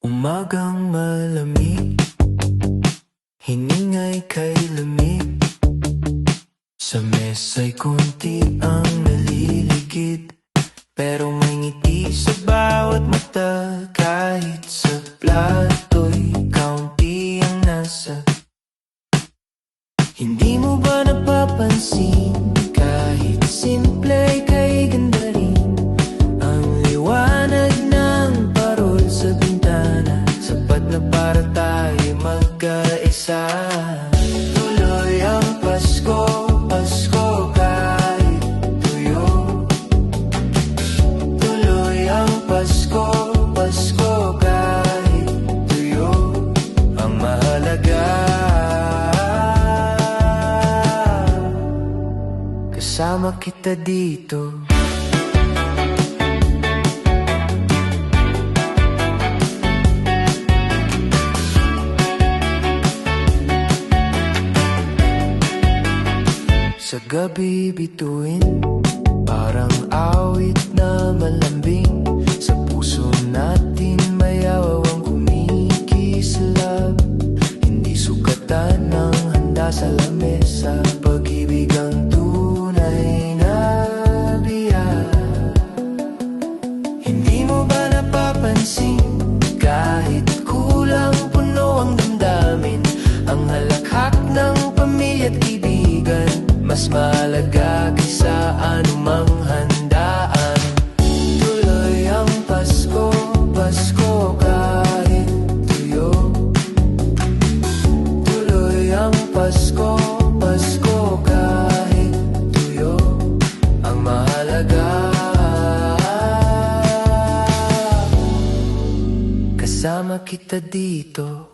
Umagang malamig, hiningay kay lamig. Sa mesa'y konti ang naliligid, pero may ngiti sa bawat mata. Kahit sa plato'y kaunti ang nasa. Hindi mo ba napapansin, kahit simple kay ganda rin ang liwanag ng parol sa bintana, sapat na para tayo magkaisa. Tuloy ang Pasko, Pasko kahit tuyo. Tuloy ang Pasko, Pasko kahit tuyo. Ang mahalaga, kasama kita dito. Sa gabi bituin, parang awit na malambing. Sa puso natin mayawang kumikislap. Hindi sukatan ng handa sa lamesa, pag-ibig ang tunay na biyak. Hindi mo ba napapansin, kahit kulang puno ang damdamin, ang halakhak ng pamilya't kaibigan mas mahalaga kaysa anumang handaan. Tuloy ang Pasko, Pasko kahit tuyo. Tuloy ang Pasko, Pasko kahit tuyo. Ang mahalaga, kasama kita dito.